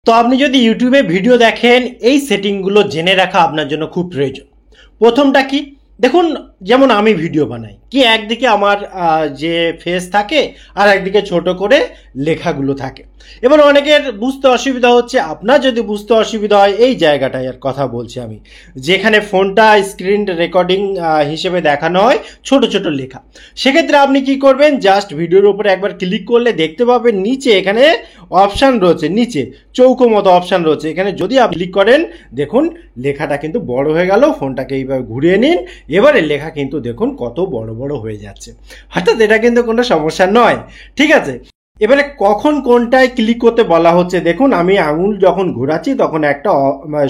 তো আপনি যদি ইউটিউবে ভিডিও দেখেন, এই সেটিংগুলো জেনে রাখা আপনার জন্য খুব প্রয়োজন। প্রথমটা কি, দেখুন, যেমন আমি ভিডিও বানাই কি, একদিকে আমার যে ফেস থাকে আর একদিকে ছোট করে লেখাগুলো থাকে। এবার অনেকের বুঝতে অসুবিধা হচ্ছে, আপনার যদি বুঝতে অসুবিধা হয়, এই জায়গাটায় আর কথা বলছি আমি, যেখানে ফোনটা স্ক্রিন রেকর্ডিং হিসেবে দেখানো হয় ছোট ছোট লেখা। সেক্ষেত্রে আপনি কি করবেন, জাস্ট ভিডিওর উপরে একবার ক্লিক করলে দেখতে পাবেন নিচে এখানে অপশান রয়েছে, নিচে চৌকো মতো অপশান রয়েছে। এখানে যদি আপনি ক্লিক করেন, দেখুন লেখাটা কিন্তু বড় হয়ে গেল। ফোনটাকে এইভাবে ঘুরিয়ে নিন, এবারে লেখা কিন্তু দেখুন কত বড় বড় হয়ে যাচ্ছে। অর্থাৎ এটা কিন্তু কোনো সমস্যা নয়, ঠিক আছে। এবারে কখন কোনটায় ক্লিক করতে বলা হচ্ছে, দেখুন আমি আঙুল যখন ঘোরাচ্ছি তখন একটা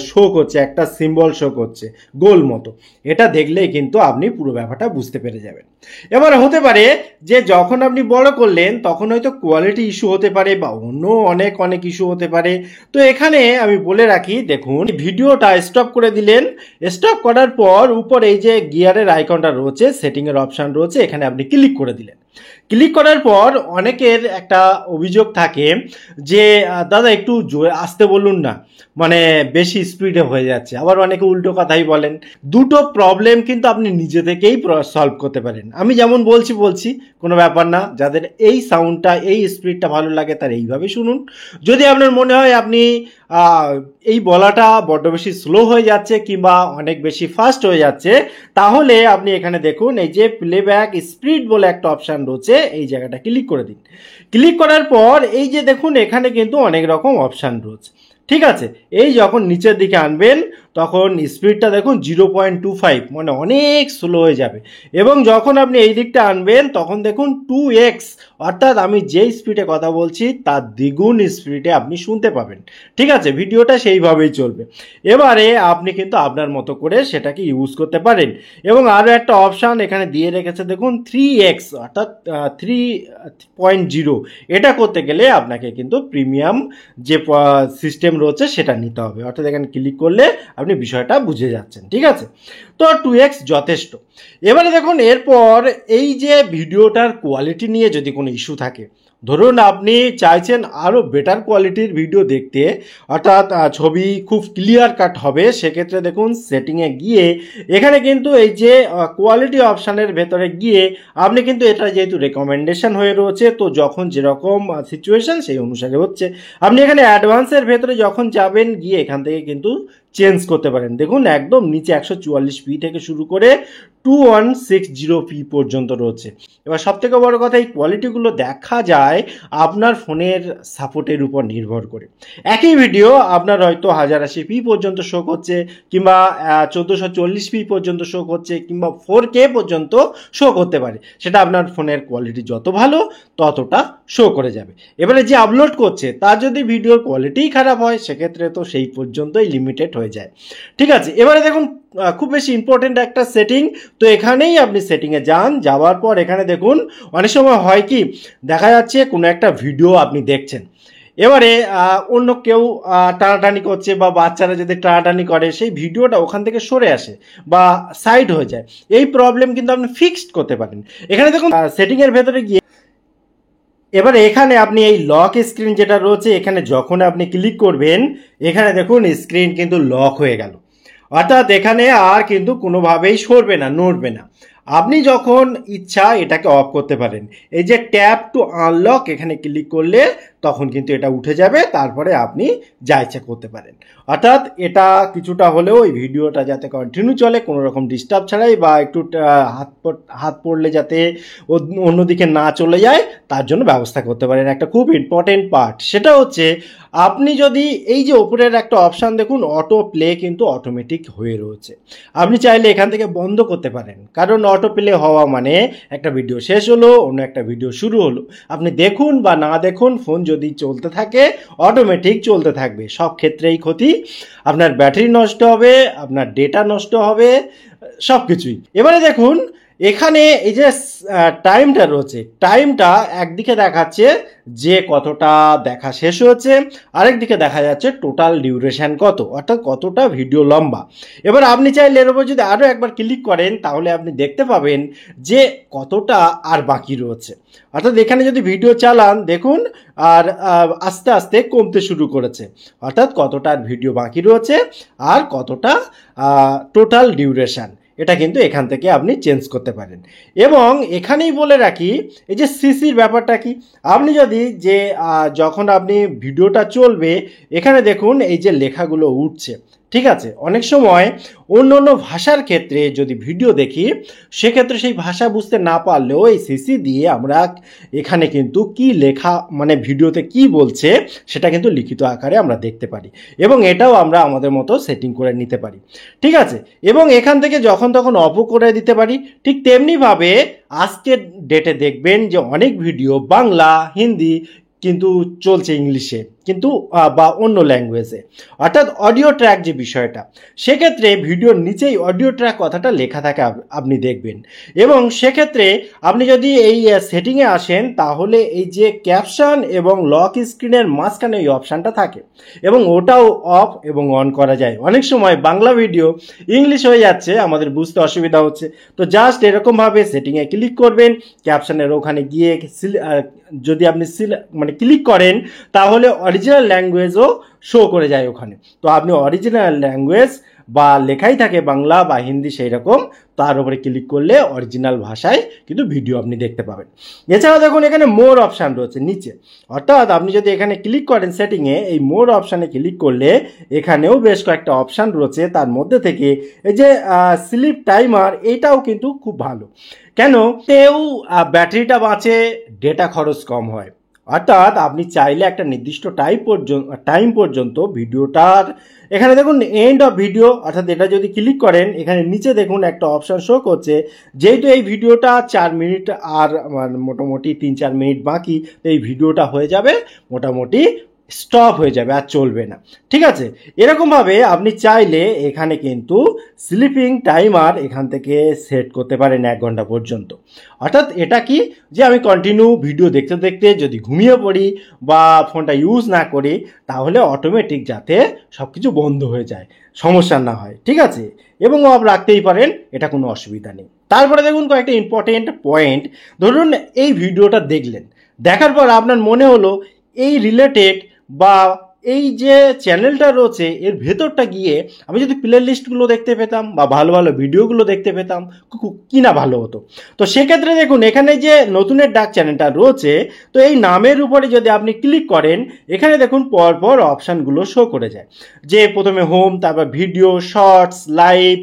শো করছে, একটা সিম্বল শো করছে গোল মতো। এটা দেখলেই কিন্তু আপনি পুরো ব্যাপারটা বুঝতে পেরে যাবেন। এবার হতে পারে যে যখন আপনি বড় করলেন তখন হয়তো কোয়ালিটি ইস্যু হতে পারে বা অন্য অনেক অনেক ইস্যু হতে পারে। তো এখানে আমি বলে রাখি, দেখুন ভিডিওটা স্টপ করে দিলেন, স্টপ করার পর উপর এই যে গিয়ারের আইকনটা রয়েছে, সেটিংয়ের অপশান রয়েছে, এখানে আপনি ক্লিক করে দিলেন। ক্লিক করার পর অনেকের একটা অভিযোগ থাকে যে দাদা একটু জোরে আসতে বলুন না, মানে বেশি স্পিডে হয়ে যাচ্ছে। আবার অনেকে উল্টো কথাই বলেন। দুটো প্রবলেম কিন্তু আপনি নিজে থেকেই সলভ করতে পারেন। আমি যেমন বলছি কোনো ব্যাপার না। যাদের এই সাউন্ডটা, এই স্পিডটা ভালো লাগে তার এইভাবে শুনুন। যদি আপনার মনে হয় আপনি এই বলাটা বড্ড বেশি স্লো হয়ে যাচ্ছে কিংবা অনেক বেশি ফাস্ট হয়ে যাচ্ছে, তাহলে আপনি এখানে দেখুন এই যে প্লেব্যাক স্পিড বলে একটা অপশান রয়েছে, এই জায়গাটা ক্লিক করে দিন। ক্লিক করার পর এই যে দেখুন এখানে কিন্তু অনেক রকম অপশান রয়েছে, ঠিক আছে। এই যখন নিচের দিকে আনবেন তখন স্পিডটা দেখুন 0.25, মানে অনেক স্লো হয়ে যাবে। এবং যখন আপনি এই দিকটা আনবেন তখন দেখুন 2x, অর্থাৎ আমি যেই স্পিডে কথা বলছি তার দ্বিগুণ স্পিডে আপনি শুনতে পাবেন, ঠিক আছে। ভিডিওটা সেইভাবেই চলবে। এবারে আপনি কিন্তু আপনার মতো করে সেটাকে ইউজ করতে পারেন। এবং আরও একটা অপশান এখানে দিয়ে রেখেছে দেখুন 3x, অর্থাৎ 3.0। এটা করতে গেলে আপনাকে কিন্তু প্রিমিয়াম যে সিস্টেম রয়েছে সেটা নিতে হবে। অর্থাৎ এখানে ক্লিক করলে আপনি বিষয়টা বুঝে যাচ্ছেন, ঠিক আছে। তো 2x যথেষ্ট। এবারে দেখুন এরপর এই যে ভিডিওটার কোয়ালিটি নিয়ে যদি কোনো ইস্যু থাকে, ধরুন আপনি চাইছেন আরও বেটার কোয়ালিটির ভিডিও দেখতে, অর্থাৎ ছবি খুব ক্লিয়ার কাট হবে, সেক্ষেত্রে দেখুন সেটিংয়ে গিয়ে এখানে কিন্তু এই যে কোয়ালিটি অপশানের ভেতরে গিয়ে আপনি কিন্তু এটা যেহেতু রেকমেন্ডেশন হয়ে রয়েছে, তো যখন যেরকম সিচুয়েশান সেই অনুসারে হচ্ছে। আপনি এখানে অ্যাডভান্সের ভেতরে যখন যাবেন, গিয়ে এখান থেকে কিন্তু চেঞ্জ করতে পারেন। দেখুন একদম নিচে 144p থেকে শুরু করে 2160p পর্যন্ত রয়েছে। এবার সবথেকে বড় কথা, এই কোয়ালিটিগুলো দেখা যায় আপনার ফোনের সাপোর্টের উপর নির্ভর করে। একই ভিডিও আপনার হয়তো 1080p পর্যন্ত শো করছে, কিংবা 1440p পর্যন্ত শো করছে, কিংবা 4K পর্যন্ত শো করতে পারে। সেটা আপনার ফোনের কোয়ালিটি যত ভালো ততটা শো করে যাবে। এবারে যে আপলোড করছে তার যদি ভিডিওর কোয়ালিটিই খারাপ হয়, সেক্ষেত্রে তো সেই পর্যন্তই লিমিটেড হয়ে যায়, ঠিক আছে। এবারে দেখুন খুব বেশি ইম্পর্টেন্ট একটা সেটিং। তো এখানেই আপনি সেটিংয়ে যান, যাওয়ার পর এখানে দেখুন অনেক সময় হয় কি, দেখা যাচ্ছে কোনো একটা ভিডিও আপনি দেখছেন, এবারে অন্য কেউ টানাটানি করছে বা বাচ্চারা যদি টানাটানি করে, সেই ভিডিওটা ওখান থেকে সরে আসে বা সাইড হয়ে যায়। এই প্রবলেম কিন্তু আপনি ফিক্সড করতে পারেন। এখানে দেখুন সেটিংয়ের ভেতরে গিয়ে এবার এখানে আপনি এই লক স্ক্রিন যেটা রয়েছে, এখানে যখন আপনি ক্লিক করবেন, এখানে দেখুন স্ক্রিন কিন্তু লক হয়ে গেল। অর্থাৎ এখানে আর কিন্তু কোনোভাবেই সরবে না, নড়বে না। আপনি যখন ইচ্ছা এটাকে অফ করতে পারেন। এই যে ট্যাপ টু আনলক, এখানে ক্লিক করলে তখন কিন্তু এটা উঠে যাবে, তারপরে আপনি যা ইচ্ছা করতে পারেন। অর্থাৎ এটা কিছুটা হলেও এই ভিডিওটা যাতে কন্টিনিউ চলে কোনো রকম ডিস্টার্ব ছাড়াই, বা একটু হাত পড়লে যাতে অন্যদিকে না চলে যায়, তার জন্য ব্যবস্থা করতে পারেন। একটা খুব ইম্পর্টেন্ট পার্ট সেটা হচ্ছে, আপনি যদি এই যে ওপরের একটা অপশান দেখুন, অটো প্লে কিন্তু অটোমেটিক হয়ে রয়েছে। আপনি চাইলে এখান থেকে বন্ধ করতে পারেন, কারণ অটো প্লে হওয়া মানে একটা ভিডিও শেষ হলো, অন্য একটা ভিডিও শুরু হলো। আপনি দেখুন বা না দেখুন, ফোন যদি চলতে থাকে অটোমেটিক চলতে থাকবে। সব ক্ষেত্রেই ক্ষতি, আপনার ব্যাটারি নষ্ট হবে, আপনার ডেটা নষ্ট হবে, সব কিছুই। এবারে দেখুন এখানে এই যে টাইমটা রয়েছে, টাইমটা একদিকে দেখাচ্ছে যে কতটা দেখা শেষ হয়েছে, আরেকদিকে দেখা যাচ্ছে টোটাল ডিউরেশন কত, অর্থাৎ কতটা ভিডিও লম্বা। এবার আপনি চাইলে এর উপর যদি আরও একবার ক্লিক করেন তাহলে আপনি দেখতে পাবেন যে কতটা আর বাকি রয়েছে। অর্থাৎ এখানে যদি ভিডিও চালান দেখুন আর আস্তে আস্তে কমতে শুরু করেছে, অর্থাৎ কতটা ভিডিও বাকি রয়েছে আর কতটা টোটাল ডিউরেশন, এটা কিন্তু এখান থেকে আপনি চেঞ্জ করতে পারেন। এবং এখানেই বলে রাখি এই যে সিসির ব্যাপারটা কি, আপনি যদি যে যখন আপনি ভিডিওটা চলবে এখানে দেখুন এই যে লেখাগুলো উঠছে, ঠিক আছে। অনেক সময় অন্য অন্য ভাষার ক্ষেত্রে যদি ভিডিও দেখি সেক্ষেত্রে সেই ভাষা বুঝতে না পারলেও এই সিসি দিয়ে আমরা এখানে কিন্তু কি লেখা মানে ভিডিওতে কি বলছে সেটা কিন্তু লিখিত আকারে আমরা দেখতে পারি, এবং এটাও আমরা আমাদের মতো সেটিং করে নিতে পারি, ঠিক আছে। এবং এখান থেকে যখন তখন অফও করে দিতে পারি। ঠিক তেমনিভাবে আজকের ডেটে দেখবেন যে অনেক ভিডিও বাংলা, হিন্দি কিন্তু চলছে ইংলিশে কিন্তু বা অন্য ল্যাঙ্গুয়েজে, অর্থাৎ অডিও ট্র্যাক যে বিষয়টা, সেক্ষেত্রে ভিডিওর নিচেই অডিও ট্র্যাক কথাটা লেখা থাকে আপনি দেখবেন। এবং সেক্ষেত্রে আপনি যদি এই সেটিংয়ে আসেন তাহলে এই যে ক্যাপশন এবং লক স্ক্রিনের মাঝখানে এই অপশানটা থাকে এবং ওটাও অফ এবং অন করা যায়। অনেক সময় বাংলা ভিডিও ইংলিশ হয়ে যাচ্ছে, আমাদের বুঝতে অসুবিধা হচ্ছে, তো জাস্ট এরকমভাবে সেটিংয়ে ক্লিক করবেন, ক্যাপশনের ওখানে গিয়ে যদি আপনি মানে ক্লিক করেন তাহলে অরিজিনাল ল্যাঙ্গুয়েজও শো করে যায় ওখানে। তো আপনি অরিজিনাল ল্যাঙ্গুয়েজ বা লেখাই থাকে বাংলা বা হিন্দি সেই রকম, তার উপরে ক্লিক করলে অরিজিনাল ভাষায় কিন্তু ভিডিও আপনি দেখতে পাবেন। এছাড়াও দেখুন এখানে মোর অপশান রয়েছে নিচে, অর্থাৎ আপনি যদি এখানে ক্লিক করেন সেটিংয়ে, এই মোর অপশানে ক্লিক করলে এখানেও বেশ কয়েকটা অপশান রয়েছে, তার মধ্যে থেকে এই যে স্লিপ টাইমার, এইটাও কিন্তু খুব ভালো। কেন? তেও ব্যাটারিটা বাঁচে, ডেটা খরচ কম হয়। অর্থাৎ আপনি চাইলে একটা নির্দিষ্ট টাইম পর্যন্ত ভিডিওটার এখানে দেখুন এন্ড অফ ভিডিও, অর্থাৎ এটা যদি ক্লিক করেন এখানে নিচে দেখুন একটা অপশান শো করছে, যেহেতু এই ভিডিওটা 4 মিনিট আর মোটামুটি 3-4 মিনিট বাকি, তো এই ভিডিওটা হয়ে যাবে মোটামুটি স্টপ হয়ে যাবে, আর চলবে না, ঠিক আছে। এরকমভাবে আপনি চাইলে এখানে কিন্তু স্লিপিং টাইমার এখান থেকে সেট করতে পারেন 1 ঘন্টা পর্যন্ত। অর্থাৎ এটা কি যে আমি কন্টিনিউ ভিডিও দেখতে দেখতে যদি ঘুমিয়ে পড়ি বা ফোনটা ইউজ না করি তাহলে অটোমেটিক যাতে সব কিছু বন্ধ হয়ে যায়, সমস্যা না হয়, ঠিক আছে। এবং অফ রাখতেই পারেন, এটা কোনো অসুবিধা নেই। তারপরে দেখুন কয়েকটা ইম্পর্টেন্ট পয়েন্ট, ধরুন এই ভিডিওটা দেখলেন, দেখার পর আপনার মনে হলো এই রিলেটেড বা এই যে চ্যানেলটা রয়েছে এর ভেতরটা গিয়ে আমি যদি প্লে লিস্টগুলো দেখতে পেতাম বা ভালো ভালো ভিডিওগুলো দেখতে পেতাম কি না ভালো হতো। তো সেক্ষেত্রে দেখুন এখানে যে নতুনের ডাক চ্যানেলটা রয়েছে, তো এই নামের উপরে যদি আপনি ক্লিক করেন এখানে দেখুন পরপর অপশানগুলো শো করে যায়, যে প্রথমে হোম, তারপর ভিডিও, শর্টস, লাইভ,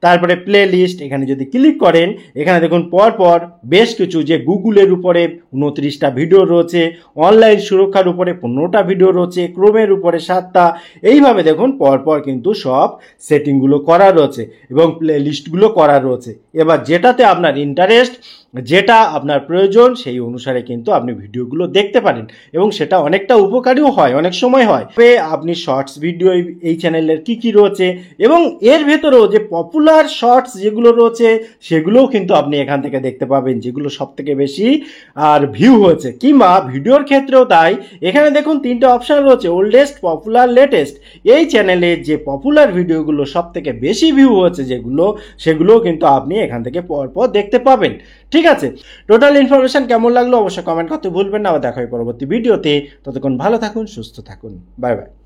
তারপরে প্লে লিস্ট। এখানে যদি ক্লিক করেন এখানে দেখুন পরপর বেশ কিছু, যে গুগলের উপরে 29টা ভিডিও রয়েছে, অনলাইন সুরক্ষার উপরে 15টা ভিডিও রয়েছে, ক্রোমের উপরে 7টা, এইভাবে দেখুন পরপর কিন্তু সব সেটিংগুলো করা রয়েছে এবং প্লে লিস্টগুলো করা রয়েছে। এবার যেটাতে আপনার ইন্টারেস্ট, যেটা আপনার প্রয়োজন সেই অনুসারে কিন্তু আপনি ভিডিওগুলো দেখতে পারেন এবং সেটা অনেকটা উপকারীও হয়, অনেক সময় হয়। আপনি শর্টস ভিডিও এই চ্যানেলের কি রয়েছে এবং এর ভেতরেও যে পপুলার শর্টস যেগুলো রয়েছে সেগুলোও কিন্তু আপনি এখান থেকে দেখতে পাবেন, যেগুলো সব থেকে বেশি আর ভিউ হয়েছে, কিংবা ভিডিওর ক্ষেত্রেও তাই। এখানে দেখুন 3টে অপশান রয়েছে, ওল্ডেস্ট, পপুলার, লেটেস্ট। এই চ্যানেলে যে পপুলার ভিডিওগুলো সব থেকে বেশি ভিউ হয়েছে সেগুলোও কিন্তু আপনি এখান থেকে পরপর দেখতে পাবেন, ঠিক আছে। টোটাল ইনফরমেশন কেমন লাগলো অবশ্যই কমেন্ট করতে ভুলবেন না। আবার দেখা হয় পরবর্তী ভিডিওতে, ততক্ষণ ভালো থাকুন, সুস্থ থাকুন, বাই বাই।